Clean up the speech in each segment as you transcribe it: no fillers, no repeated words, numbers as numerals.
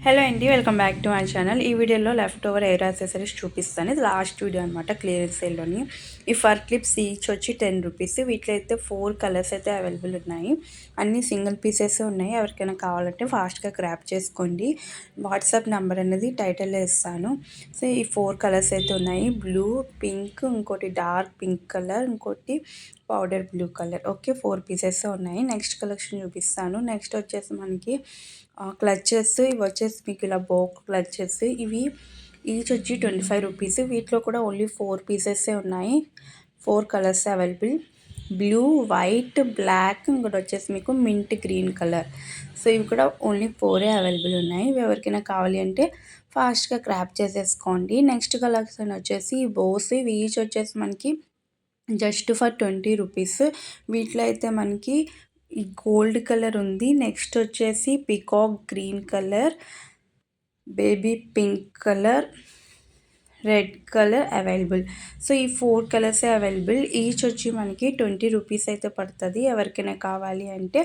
Hello అండి, welcome back to my channel. ఈ వీడియోలో లెఫ్ట్ ఓవర్ ఎయిర్ యాక్సెసరీస్ చూపిస్తాను. ఇది లాస్ట్ వీడియో అనమాట, క్లియరెన్స్ సేల్లోని. ఈ ఫర్ క్లిప్స్ ఈచ్ వచ్చి 10 రూపీస్. వీటిలో అయితే 4 కలర్స్ అయితే అవైలబుల్ ఉన్నాయి. అన్ని సింగిల్ పీసెస్ ఉన్నాయి. ఎవరికైనా కావాలంటే ఫాస్ట్గా గ్రాప్ చేసుకోండి. వాట్సాప్ నెంబర్ అనేది టైటిల్లో ఇస్తాను. సో ఈ 4 కలర్స్ అయితే ఉన్నాయి. బ్లూ, పింక్, ఇంకోటి డార్క్ పింక్ కలర్, ఇంకోటి powder blue colour. Okay, 4 pieces ఉన్నాయి. నెక్స్ట్ కలెక్షన్ చూపిస్తాను. నెక్స్ట్ వచ్చేసి మనకి క్లచెస్. ఇవి వచ్చేసి మీకు ఇలా బోక్ క్లచెస్. ఇవి ఈచ్ వచ్చి 25 రూపీస్. వీటిలో కూడా ఓన్లీ 4 పీసెస్సే ఉన్నాయి. 4 colours available. Blue, white, black, ఇంకోటి వచ్చేసి మీకు మింట్ గ్రీన్ కలర్. సో ఇవి కూడా ఓన్లీ 4 అవైలబుల్ ఉన్నాయి. ఇవి ఎవరికైనా కావాలి అంటే ఫాస్ట్గా క్రాప్ చేసేసుకోండి. నెక్స్ట్ కలెక్షన్ వచ్చేసి ఈ బోస్. ఇవి ఈచ్ వచ్చేసి మనకి జస్ట్ ఫర్ 20 రూపీస్. వీటిలో అయితే మనకి ఈ గోల్డ్ కలర్ ఉంది. నెక్స్ట్ వచ్చేసి peacock green colour, baby pink colour, red colour available. So ఈ 4 కలర్సే అవైలబుల్. ఈచ్ వచ్చి మనకి 20 రూపీస్ అయితే పడుతుంది. ఎవరికైనా కావాలి అంటే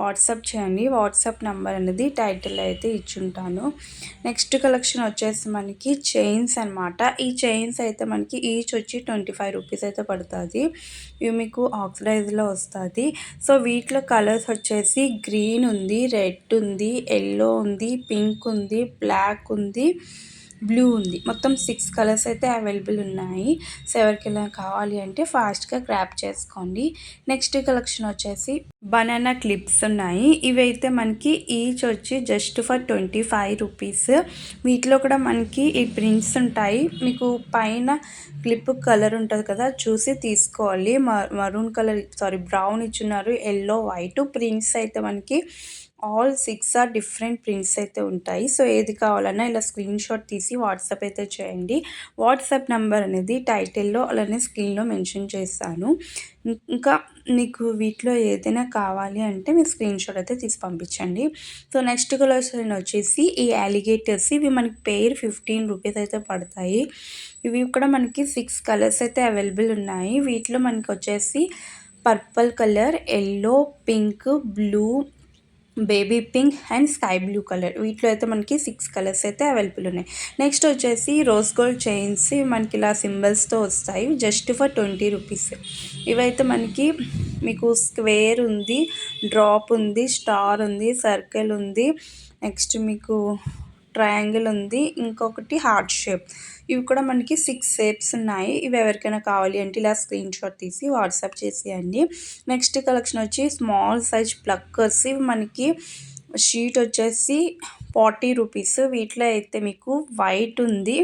వాట్సాప్ చేయండి. వాట్సాప్ నెంబర్ అనేది టైటిల్లో అయితే ఇచ్చుంటాను. నెక్స్ట్ కలెక్షన్ వచ్చేసి మనకి చైన్స్ అనమాట. ఈ చైన్స్ అయితే మనకి ఈచ్ వచ్చి 25 రూపీస్ అయితే పడుతుంది. ఇవి మీకు ఆక్సిడైజ్లో వస్తుంది. సో వీటిలో కలర్స్ వచ్చేసి గ్రీన్ ఉంది, రెడ్ ఉంది, ఎల్లో ఉంది, పింక్ ఉంది, బ్లాక్ ఉంది, బ్లూ ఉంది. మొత్తం 6 కలర్స్ అయితే అవైలబుల్ ఉన్నాయి. సో ఎవరికైనా కావాలి అంటే ఫాస్ట్గా గ్రాప్ చేసుకోండి. నెక్స్ట్ కలెక్షన్ వచ్చేసి బనానా క్లిప్స్ ఉన్నాయి. ఇవైతే మనకి ఈచ్ వచ్చి జస్ట్ ఫర్ 25 రూపీస్. వీటిలో కూడా మనకి ఈ ప్రింట్స్ ఉంటాయి. మీకు పైన క్లిప్ కలర్ ఉంటుంది కదా, చూసి తీసుకోవాలి. మరూన్ కలర్, బ్రౌన్ ఇచ్చున్నారు, ఎల్లో, వైట్. ప్రింట్స్ అయితే మనకి ఆల్ 6 ఆర్ డిఫరెంట్ ప్రింట్స్ అయితే ఉంటాయి. సో ఏది కావాలన్నా ఇలా స్క్రీన్ షాట్ తీసి వాట్సాప్ అయితే చేయండి. వాట్సాప్ నెంబర్ అనేది టైటిల్లో అలానే స్క్రీన్లో మెన్షన్ చేస్తాను. ఇంకా మీకు వీటిలో ఏదైనా కావాలి అంటే మీరు స్క్రీన్ షాట్ అయితే తీసి పంపించండి. సో నెక్స్ట్ కలెక్షన్ వచ్చేసి ఈ అలిగేటర్స్. ఇవి మనకి పెయిర్ 15 రూపీస్ అయితే పడతాయి. ఇవి కూడా మనకి 6 కలర్స్ అయితే అవైలబుల్ ఉన్నాయి. వీటిలో మనకి వచ్చేసి purple colour, yellow, pink, blue, baby pink and sky blue colour. వీటిలో అయితే మనకి 6 కలర్స్ అయితే అవైలబుల్ ఉన్నాయి. నెక్స్ట్ వచ్చేసి రోజ్ గోల్డ్ చైన్స్. మనకి ఇలా సింబల్స్తో వస్తాయి. Just for 20 rupees. ఇవైతే మనకి మీకు స్క్వేర్ ఉంది, డ్రాప్ ఉంది, స్టార్ ఉంది, సర్కిల్ ఉంది, నెక్స్ట్ మీకు ట్రయాంగిల్ ఉంది, ఇంకొకటి హార్ట్ షేప్. ఇవి కూడా మనకి 6 షేప్స్ ఉన్నాయి. ఇవి ఎవరికైనా కావాలి అంటే ఇలా స్క్రీన్ షాట్ తీసి వాట్సాప్ చేసేయండి. నెక్స్ట్ కలెక్షన్ వచ్చి స్మాల్ సైజ్ ప్లక్కర్స్. ఇవి మనకి షీట్ వచ్చేసి 40 రూపీస్. వీటిలో అయితే మీకు వైట్ ఉంది,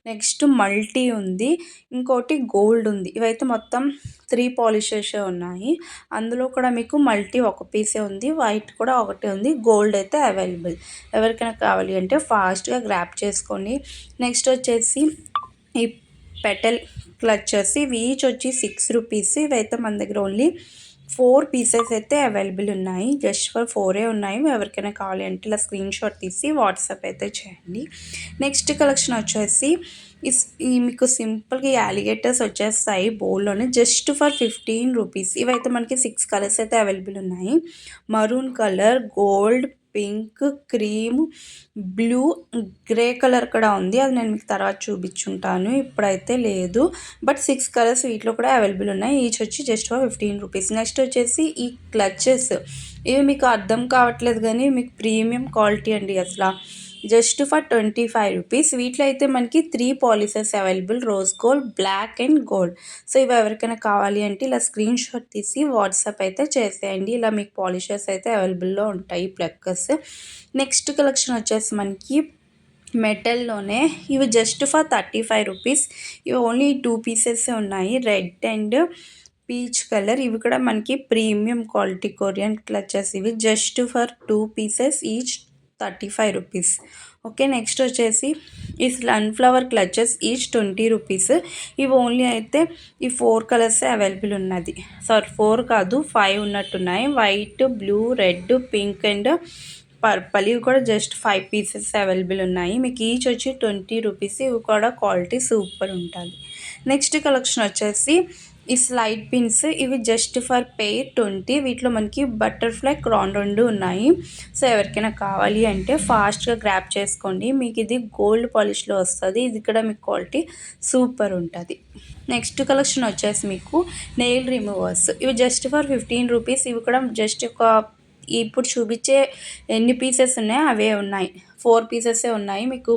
నెక్స్ట్ మల్టీ ఉంది, ఇంకోటి గోల్డ్ ఉంది. ఇవైతే మొత్తం 3 పాలిషెస్ ఉన్నాయి. అందులో కూడా మీకు మల్టీ ఒక పీసే ఉంది, వైట్ కూడా ఒకటే ఉంది, గోల్డ్ అయితే అవైలబుల్. ఎవరికైనా కావాలి అంటే ఫాస్ట్గా గ్రాప్ చేసుకోండి. నెక్స్ట్ వచ్చేసి ఈ పెటల్ క్లచర్స్. ఇవి ఈచ్ వచ్చి 6 రూపీస్. ఇవైతే మన దగ్గర ఓన్లీ 4 పీసెస్ అయితే అవైలబుల్ ఉన్నాయి. జస్ట్ ఫర్ 4 ఉన్నాయి. ఎవరికైనా కావాలి అంటే ఇలా స్క్రీన్ షాట్ తీసి వాట్సాప్ అయితే చేయండి. నెక్స్ట్ కలెక్షన్ వచ్చేసి ఈ మీకు సింపుల్గా ఈ అలిగేటర్స్ వచ్చేస్తాయి బౌల్లోనే, జస్ట్ ఫర్ 15 రూపీస్. ఇవైతే మనకి 6 కలర్స్ అయితే అవైలబుల్ ఉన్నాయి. Maroon colour, gold, pink, cream, blue, grey colour కూడా ఉంది. అది నేను మీకు తర్వాత చూపించుంటాను, ఇప్పుడైతే లేదు. బట్ 6 కలర్స్ వీటిలో కూడా అవైలబుల్ ఉన్నాయి. ఈచ్ వచ్చి జస్ట్ ఫర్ 15 రూపీస్. నెక్స్ట్ వచ్చేసి ఈ క్లచెస్. ఇవి మీకు అర్థం కావట్లేదు కానీ మీకు ప్రీమియం క్వాలిటీ అండి అసలు. Just for 25 rupees. వీటిలో అయితే మనకి 3 polishes available, rose gold, black and gold. So ఇవి ఎవరికైనా కావాలి అంటే ఇలా స్క్రీన్ షాట్ తీసి వాట్సాప్ అయితే చేసేయండి. ఇలా మీకు పాలిషెస్ అయితే అవైలబుల్లో ఉంటాయి ప్లక్కర్స్. నెక్స్ట్ కలెక్షన్ వచ్చేసి మనకి మెటల్లోనే. ఇవి జస్ట్ ఫర్ 35 రూపీస్. ఇవి ఓన్లీ 2 పీసెస్ ఉన్నాయి, రెడ్ అండ్ పీచ్ కలర్. ఇవి కూడా మనకి ప్రీమియం క్వాలిటీ కొరియన్ క్లచెస్. ఇవి just for 2 pieces each 35 rupees. Okay, next వచ్చేసి ఈ సన్ఫ్లవర్ క్లచెస్ ఈచ్ 20 రూపీస్. ఇవి ఓన్లీ అయితే ఈ 4 కలర్సే అవైలబుల్ ఉన్నది. 4 కాదు 5 ఉన్నట్టున్నాయి. White, blue, red, pink and purple. ఇవి కూడా జస్ట్ 5 పీసెస్ అవైలబుల్ ఉన్నాయి. మీకు ఈచ్ వచ్చి 20 రూపీస్. ఇవి కూడా క్వాలిటీ సూపర్ ఉంటుంది. నెక్స్ట్ కలెక్షన్ వచ్చేసి ఈ స్లైడ్ పిన్స్ ఇవి జస్ట్ ఫర్ పెయిర్ 20. వీటిలో మనకి బటర్ఫ్లై క్రాన్ 2 ఉన్నాయి. సో ఎవరికైనా కావాలి అంటే ఫాస్ట్గా గ్రాప్ చేసుకోండి. మీకు ఇది గోల్డ్ పాలిష్లో వస్తుంది. ఇది కూడా మీకు క్వాలిటీ సూపర్ ఉంటుంది. నెక్స్ట్ కలెక్షన్ వచ్చేసి మీకు నెయిల్ రిమూవర్స్. ఇవి జస్ట్ ఫర్ 15 రూపీస్. ఇవి కూడా జస్ట్ ఒక ఇప్పుడు చూపించే ఎన్ని పీసెస్ ఉన్నాయో అవే ఉన్నాయి. 4 పీసెసే ఉన్నాయి. మీకు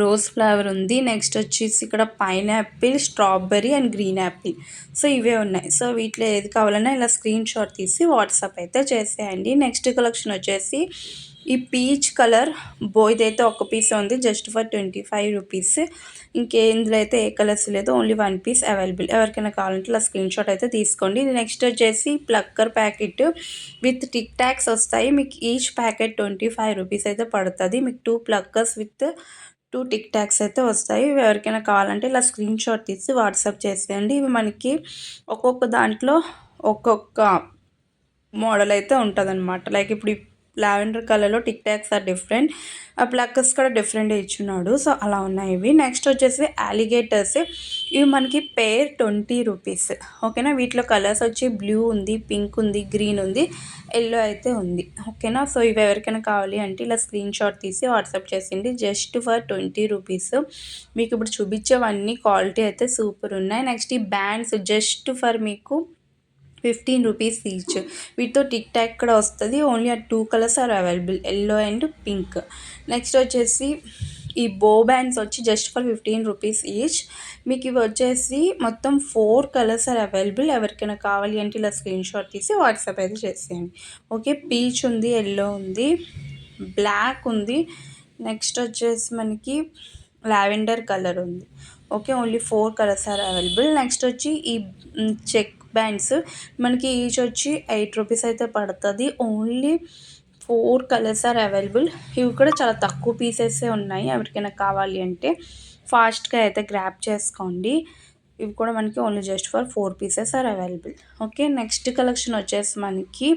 రోజ్ ఫ్లవర్ ఉంది. నెక్స్ట్ వచ్చేసి ఇక్కడ pineapple, strawberry and green Apple. So ఇవే ఉన్నాయి. సో వీటిలో ఏది కావాలన్నా ఇలా స్క్రీన్ షాట్ తీసి వాట్సాప్ అయితే చేసేయండి. నెక్స్ట్ కలెక్షన్ వచ్చేసి ఈ పీచ్ కలర్ ఇదైతే ఒక పీస్ ఉంది జస్ట్ ఫర్ 25 రూపీస్. ఇందులో అయితే ఏ కలర్స్ లేదు, ఓన్లీ 1 పీస్ అవైలబుల్. ఎవరికైనా కావాలంటే ఇలా స్క్రీన్ షాట్ అయితే తీసుకోండి. నెక్స్ట్ వచ్చేసి plucker packet with tick talks వస్తాయి. మీకు ఈచ్ ప్యాకెట్ 25 రూపీస్ అయితే పడుతుంది. మీకు 2 ప్లక్కర్స్ విత్ 2 టిక్ టాక్స్ అయితే వస్తాయి. ఇవి ఎవరికైనా కావాలంటే ఇలా స్క్రీన్ షాట్ తీసి వాట్సాప్ చేసేయండి. ఇవి మనకి ఒక్కొక్క దాంట్లో ఒక్కొక్క మోడల్ అయితే ఉంటుందన్నమాట. లైక్ ఇప్పుడు లావెండర్ కలర్లో టిక్ టాక్స్ ఆర్ డిఫరెంట్, ఆ ప్లక్కర్స్ కూడా డిఫరెంట్ ఇచ్చున్నాడు. సో అలా ఉన్నాయి ఇవి. నెక్స్ట్ వచ్చేసి అలిగేటర్స్. ఇవి మనకి పేర్ 20 రూపీస్. ఓకేనా. వీటిలో కలర్స్ వచ్చి బ్లూ ఉంది, పింక్ ఉంది, గ్రీన్ ఉంది, ఎల్లో అయితే ఉంది. ఓకేనా. సో ఇవి ఎవరికైనా కావాలి అంటే ఇలా స్క్రీన్ షాట్ తీసి వాట్సాప్ చేసింది జస్ట్ ఫర్ 20 రూపీస్. మీకు ఇప్పుడు చూపించేవన్నీ క్వాలిటీ అయితే సూపర్ ఉన్నాయి. నెక్స్ట్ ఈ బ్యాండ్స్ జస్ట్ ఫర్ మీకు 15 రూపీస్ ఈచ్. వీటితో టిక్ టాక్ కూడా వస్తుంది. ఓన్లీ ఆ 2 colours are available, yellow and pink. Next వచ్చేసి ఈ బో బ్యాండ్స్ వచ్చి జస్ట్ ఫర్ 15 రూపీస్ ఈచ్. మీకు ఇవి వచ్చేసి మొత్తం 4 కలర్స్ ఆర్ అవైలబుల్. ఎవరికైనా కావాలి అంటే ఇలా స్క్రీన్ షాట్ తీసి వాట్సాప్ అయితే చేసేయండి. ఓకే. పీచ్ ఉంది, ఎల్లో ఉంది, బ్లాక్ ఉంది, నెక్స్ట్ వచ్చేసి మనకి లావెండర్ కలర్ ఉంది. Okay. Only 4 colours are available. Next వచ్చి ఈ చెక్ బ్యాండ్స్ మనకి ఈచ్ వచ్చి 8 రూపీస్ అయితే పడుతుంది. Only 4 colours are available. ఇవి కూడా చాలా తక్కువ పీసెసే ఉన్నాయి. ఎవరికైనా కావాలి అంటే ఫాస్ట్గా అయితే గ్రాప్ చేసుకోండి. ఇవి కూడా మనకి only just for 4 pieces are available. Okay. Next collection వచ్చేసి మనకి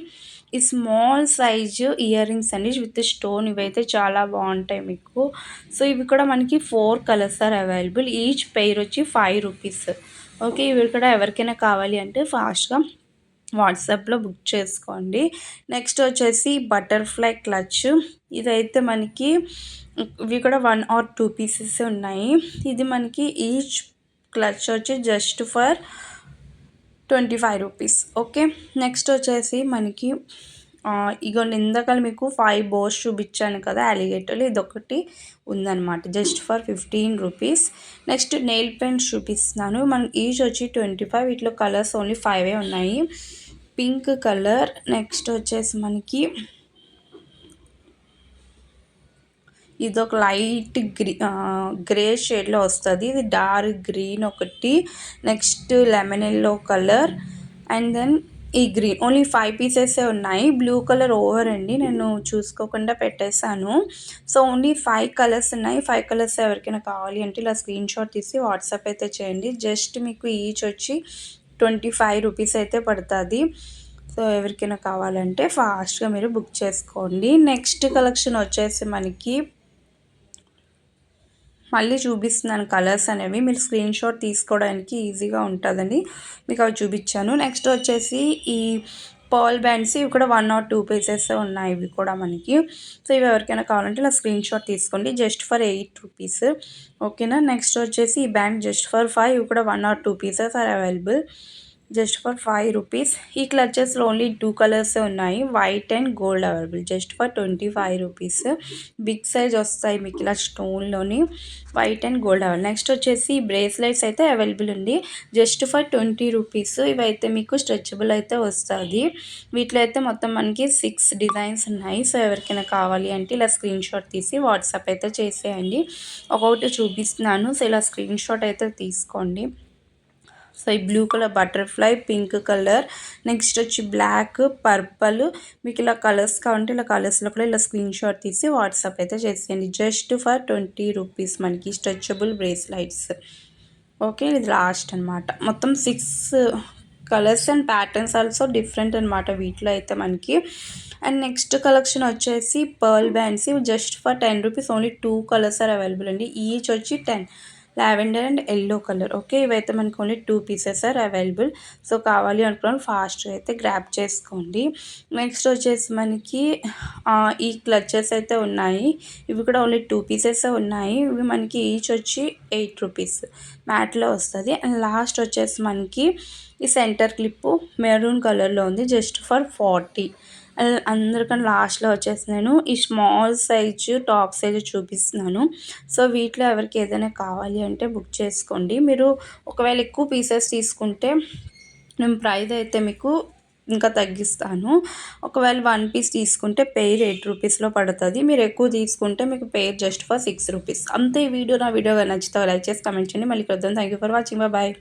ఈ స్మాల్ సైజు ఇయర్ రింగ్స్ అండి విత్ స్టోన్. ఇవైతే చాలా బాగుంటాయి మీకు. సో ఇవి కూడా మనకి 4 colours are available. Each pair వచ్చి 5 రూపీస్. ఓకే. ఇవి కూడా ఎవరికైనా కావాలి అంటే ఫాస్ట్గా వాట్సాప్లో బుక్ చేసుకోండి. నెక్స్ట్ వచ్చేసి బటర్ఫ్లై క్లచ్. ఇదైతే మనకి ఇవి కూడా 1 or 2 పీసెస్ ఉన్నాయి. ఇది మనకి ఈచ్ క్లచ్ వచ్చి just for 25 rupees. Okay. Next వచ్చేసి మనకి ఇగోండి ఇందాక మీకు 5 బోస్ చూపించాను కదా అలిగేటర్లు, ఇదొకటి ఉందన్నమాట just for 15 rupees. Next nail paints చూపిస్తున్నాను. మనం ఈచ్ వచ్చి 25. వీటిలో కలర్స్ ఓన్లీ 5 ఉన్నాయి. పింక్ కలర్, నెక్స్ట్ వచ్చేసి మనకి ఇదొక లైట్ గ్రే షేడ్లో వస్తుంది. ఇది డార్క్ గ్రీన్ ఒకటి, next lemon yellow colour and then ఈ గ్రీన్. ఓన్లీ 5 పీసెసే ఉన్నాయి. బ్లూ కలర్ ఓవర్ అండి, నేను చూసుకోకుండా పెట్టేశాను. సో ఓన్లీ 5 కలర్స్ ఉన్నాయి. 5 కలర్స్ ఎవరికైనా కావాలి అంటే ఇలా స్క్రీన్ షాట్ తీసి వాట్సాప్ అయితే చేయండి. జస్ట్ మీకు ఈచ్ వచ్చి 25 రూపీస్ అయితే పడుతుంది. సో ఎవరికైనా కావాలంటే ఫాస్ట్గా మీరు బుక్ చేసుకోండి. నెక్స్ట్ కలెక్షన్ వచ్చేసి మనకి మళ్ళీ చూపిస్తున్నాను కలర్స్ అనేవి, మీరు స్క్రీన్ షాట్ తీసుకోవడానికి ఈజీగా ఉంటుందని మీకు అవి చూపించాను. నెక్స్ట్ వచ్చేసి ఈ పర్ల్ బ్యాండ్స్. ఇవి కూడా 1 or 2 పీసెస్ ఉన్నాయి ఇవి కూడా మనకి. సో ఇవి ఎవరికైనా కావాలంటే ఇలా స్క్రీన్ షాట్ తీసుకోండి జస్ట్ ఫర్ 8 రూపీస్. ఓకేనా. నెక్స్ట్ వచ్చేసి ఈ బ్యాండ్ జస్ట్ ఫర్ 5. ఇవి కూడా 1 or 2 pieces are available just for 5 rupees. ఈ క్లచెస్లో ఓన్లీ 2 కలర్సే ఉన్నాయి, white and gold available just for 25 rupees. Big size వస్తాయి మీకు ఇలా స్టోన్లోని, white and gold available. Next వచ్చేసి బ్రేస్లెట్స్ అయితే అవైలబుల్ ఉంది జస్ట్ ఫర్ 20 రూపీస్. ఇవైతే మీకు స్ట్రెచబుల్ అయితే వస్తుంది. వీటిలో అయితే మొత్తం మనకి 6 డిజైన్స్ ఉన్నాయి. సో ఎవరికైనా కావాలి అంటే ఇలా స్క్రీన్ షాట్ తీసి వాట్సాప్ అయితే చేసేయండి. ఒక్కొక్కటి చూపిస్తున్నాను. సో ఇలా స్క్రీన్ షాట్ అయితే తీసుకోండి. సో ఈ blue colour butterfly, pink colour, next వచ్చి బ్లాక్, పర్పల్. మీకు ఇలా కలర్స్ కావాలంటే ఇలా కలర్స్లో కూడా ఇలా స్క్రీన్ షాట్ తీసి వాట్సాప్ అయితే చేసేయండి జస్ట్ ఫర్ 20 రూపీస్. మనకి స్ట్రెచబుల్ బ్రేస్లైట్స్. ఓకే. ఇది లాస్ట్ అనమాట. మొత్తం 6 colours and patterns also different అనమాట వీటిలో అయితే మనకి. అండ్ నెక్స్ట్ కలెక్షన్ వచ్చేసి పర్ల్ బ్యాండ్స్. ఇవి just for 10 rupees. Only 2 colours are available అండి. ఈచ్ వచ్చి 10. Lavender and yellow colour. Okay, ఇవైతే మనకు only 2 pieces are available. So కావాలి అనుకున్న ఫాస్ట్గా అయితే గ్రాప్ చేసుకోండి. నెక్స్ట్ వచ్చేసి మనకి ఈ క్లచెస్ అయితే ఉన్నాయి. ఇవి కూడా ఓన్లీ 2 పీసెస్ ఉన్నాయి. ఇవి మనకి ఈచ్ వచ్చి 8 రూపీస్ మ్యాట్లో వస్తుంది. అండ్ లాస్ట్ వచ్చేసి మనకి ఈ సెంటర్ క్లిప్పు మెరూన్ కలర్లో ఉంది, జస్ట్ ఫర్ 40. అందరికన్నా లాస్ట్లో వచ్చేసి నేను ఈ స్మాల్ సైజు టాప్ సైజు చూపిస్తున్నాను. సో వీటిలో ఎవరికి ఏదైనా కావాలి అంటే బుక్ చేసుకోండి. మీరు ఒకవేళ ఎక్కువ పీసెస్ తీసుకుంటే నేను ప్రైస్ అయితే మీకు ఇంకా తగ్గిస్తాను. ఒకవేళ 1 పీస్ తీసుకుంటే పెయిర్ 8 రూపీస్లో పడుతుంది. మీరు ఎక్కువ తీసుకుంటే మీకు పెయిర్ జస్ట్ ఫర్ 6 రూపీస్ అంతే. ఈ వీడియో నా వీడియో నచ్చితే లైక్ చేసి కామెంట్ చేయండి. మళ్ళీ కలుద్దాం. Thank you for watching. Bye.